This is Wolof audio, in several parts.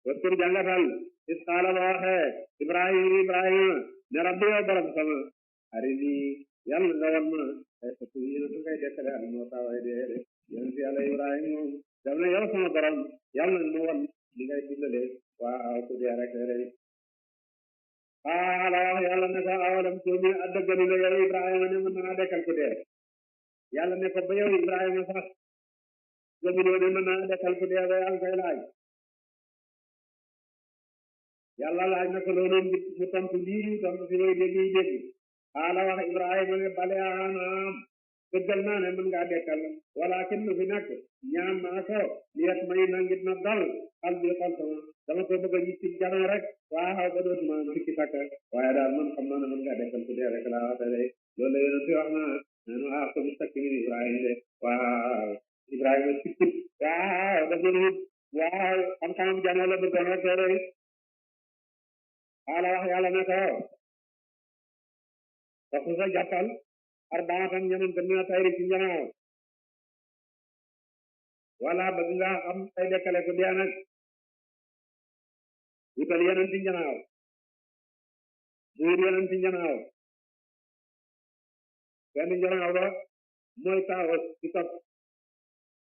waskur jàngatal is qaala ba waxee Ibrahima ne rabbi yow borom sama arini yàlla nga wan ma ay fatu yi na ngay dekkale ak moo taway dee de yonent yàlla Ibrahima moom daf ne yow sama borom yàlla nga wan li ngay dundale waaw ku dee rek rek qaala wax yàlla ne ko awalam tuumin addagani la yow Ibrahima ne mën naa dekkal ku dee yàlla ne ko ba yow Ibrahima sax gëmuloo ne mën naa dekkal ku dee ba yàlla koy laaj yàlla laaj na ko loolu mu tontu lii tontu si way dégg yi dégg xaala wax Ibrahima ne bale anaam dëggal naa ne mën ngaa dekkal walakin lu fi nekk ñaan naa ko liyat may nangit na dal xal bi xol sama dama ko bëgg a gis ci janoo rek waaw ba dootuma sikki sàkk waaye daal man xam naa ne mën ngaa dekkal ku dee rek laa waxe de loolu la yonent wax na nenu ko mu sakk min Ibrahima de waaw Ibrahima sikkut waaw dafa wut waaw xam-xamam janoo la bëgg rek de xaala wax yàlla ne ko waxu sa jàppal arbaatan ñeneen te mina tayri ci njanaaw wala bëgg nga xam ay dekkale ko dee nag wutal yeneen ci njanaaw buur yeneen ci njanaaw benn njanaaw ba mooy taaw ci topp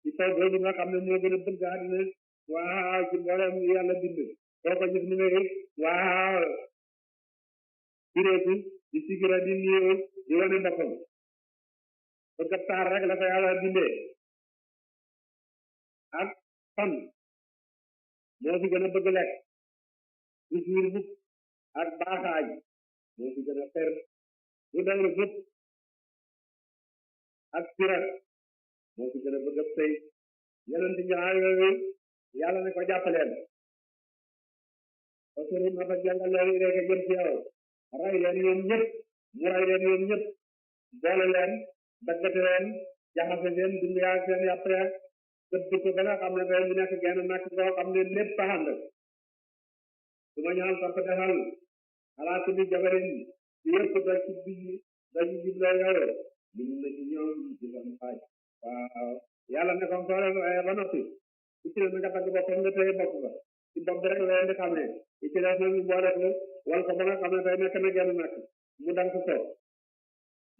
ci taw boobu nga xam ne moo gën a bëgg àddina waaw ci mboolem yàlla bind soo ko gis ni nga waaw direeku di sigira di niiw di wane boppam bëgg a taar rek la ko yàlla bindee ak fan moo fi gën a bëgg lekk du suur bukk ak baaxaaj moo fi gën a fer du dawru bukk ak sira moo fi gën a bëgg a sëy yeneen ci ñaar yooyu yàlla ne ko jàppaleen fasuru na fa jàngal leen rek jëm ci yow ray leen ñoom ñëpp mu ray leen ñoom ñëpp boole leen daggate leen jaxase leen dund yaag seen yàpp yaag tëdd ko ba nga xam ne day mu nekk genn nakk boo xam ne lépp ànd su ma ñaan topp defal xalaat bi jabarin ci yëpp doj ci bi dañu jubloo yow li mun na ci ñoom ci sam xaaj waaw yàlla ne comme soo leen ba noppi ci ci nga dagg boppam nga téye bopp ba ci bopp bi rek leen di xam ne ci ci des nag ñu boole ko wal ko ba nga xam ne day nekk na genn nakk mu dank ko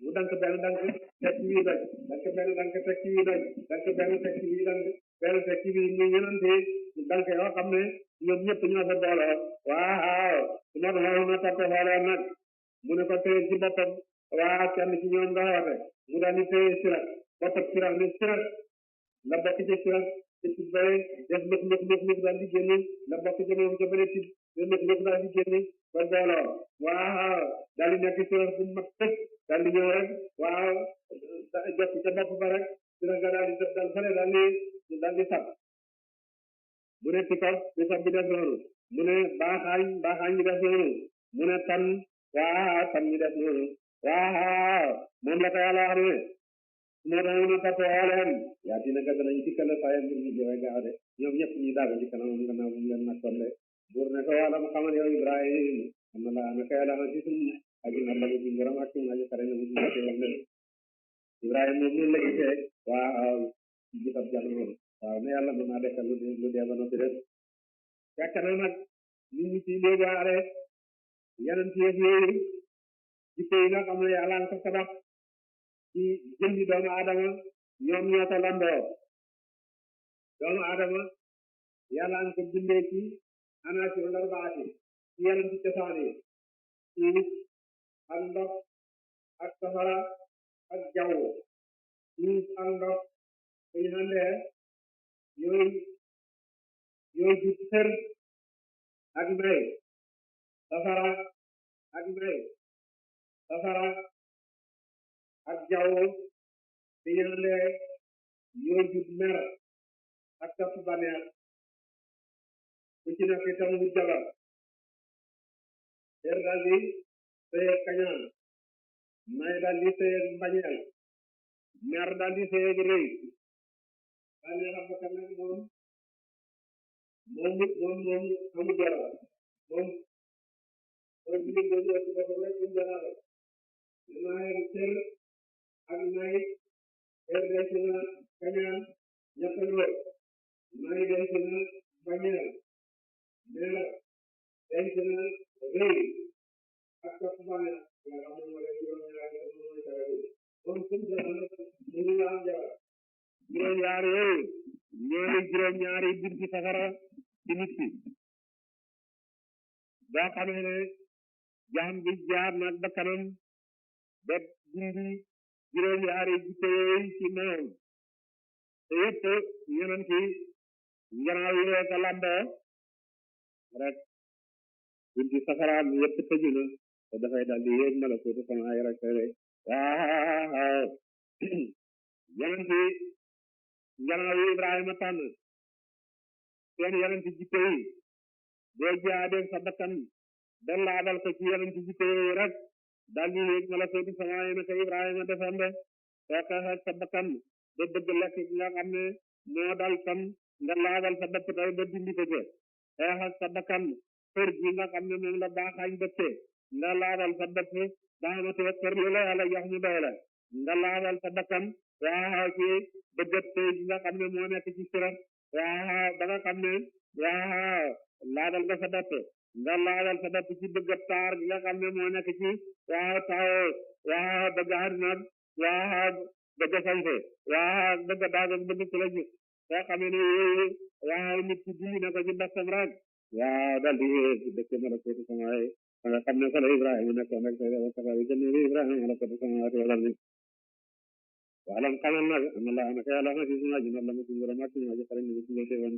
mu dank benn dank teg ci wii doj dank benn dank teg ci wii doj dank benn teg ci wii dank benn teg ci wii muy ñenante dank yoo xam ne ñoom ñëpp ñoo fa booloo waaw su ma doon na topp xoolee nag mu ne ko téye ci boppam waaw kenn ci ñoom nga xoote mu daal di téye sirat boppam sirat ne sirat la bokk ci sirat te ci bëre def lëf daal di génne la bokk ci moom ca bëre ci lëf daal di génne ba booloo waaw daal di nekk sirat bu mat tëj daal di ñëw rek waaw jot ca bopp ba rek sirat nga daal di def daal fële daal di sab mu ne tikor di sab bi def noonu mu ne baaxaañ ñi def noonu mu ne tan waaw tan ñi def noonu waaw moom la ko yàlla wax ne moo tax ñu topp leen yaa dina ga danañ ci kala saa mbir mu jëwe gaaw de ñoom ñëpp ñuy daago ci kanamam gannaaw bu mu leen nakkoon de buur ne ko wala mu xamal yow Ibrahim am na laa naka yàlla na ci sun aji na lagu ci ngoram ak sun aji xare na mu ci wax ne Ibrahim moom noonu la gisee waaw ci gisab jàll noonu waaw ne yàlla mën naa dekkal lu dee ba noppi def fekk na nag nit ñi ci léegaale yeneen ci yëf yooyu jikko yi nga xam ne yàlla nga ko tabax ci jëmmi doomu aadama ñoom ñoo ko lamboo doomu aadama yàlla nga ko bindee ci anaasi ndarbaati ci yeneen ci cosaan yi suuf ak ndox ak safara ak jaww suuf ak ndox suñu àndee yooyu ci xër ak mbay safara ak mbay safara ak jaww suñu àndee yooyu mer ak topp baneex ku ci nekk itam mu jabar xër daal di sëy kañaan may daal di sëy mbañeel mer daal di sëy rëy baneex ak bakkan nag moom amu jaral moom jigéen boobu ci boppam rek mu jaral naa xër ak may xër des na kañaan ñett lool may des na bañeel nee na denc na rëy ak topp bànneex nga xam ne moo leen juróom-ñaari te moom mooy tere bi kon suñ jamono mu ngi am jabar juróom-ñaar yooyu ñooy juróom-ñaari bunti safara ci nit ki boo xamee ne jaam bi jaar nag ba kanam ba dindi juróom-ñaari jikko yooyu ci moom te yëpp ñeneen ci njanaaw yi rek a lamboo rek bunti safaraam yëpp tëju na te dafay dal di yéeg malakuutu sama ay rek rek waaw ñeneen ci njanaaw yi Ibrahima tànn seen yeneen ci jikko yi boo jaadee sa bakkan ba laabal ko ci yeneen ci jikko yi rek dal di yéeg malakuutu sama ay naka Ibrahima defoon de soo xeexee sa bakkan ba bëgg lekk nga xam ne moo dal tam nga laabal sa bopp tey ba dindi ko ca xeexal sa bakkan kër gi nga xam ne moom la baaxaañ dëkkee nga laabal sa bopp baaxamatoo kër li la yàlla jox mu doy la nga laabal sa bakkan waaw ci bëggat tey gi nga xam ne moo nekk ci sirat waaw ba nga xam ne waaw laabal nga sa bopp nga laabal sa bopp ci bëggat taar gi nga xam ne moo nekk ci waaw taw waaw bëgg àdduna waaw bëgg sañse waaw bëgg daag ak bëgg ku la gis soo xamee ne yooyu waaw nit ki dindi na ko ci basam rek waaw dal di dëkk malakuutu samaay nga xam ne fa la Ibrahima nekkoon rek tey dafa taxaw jënd Ibrahima malakuutu samaay wala ni waalam xamal nag am na laa naka yàlla ma ci suma ji la ma ci ngoro mak ma ji xarañ ni ci ngoro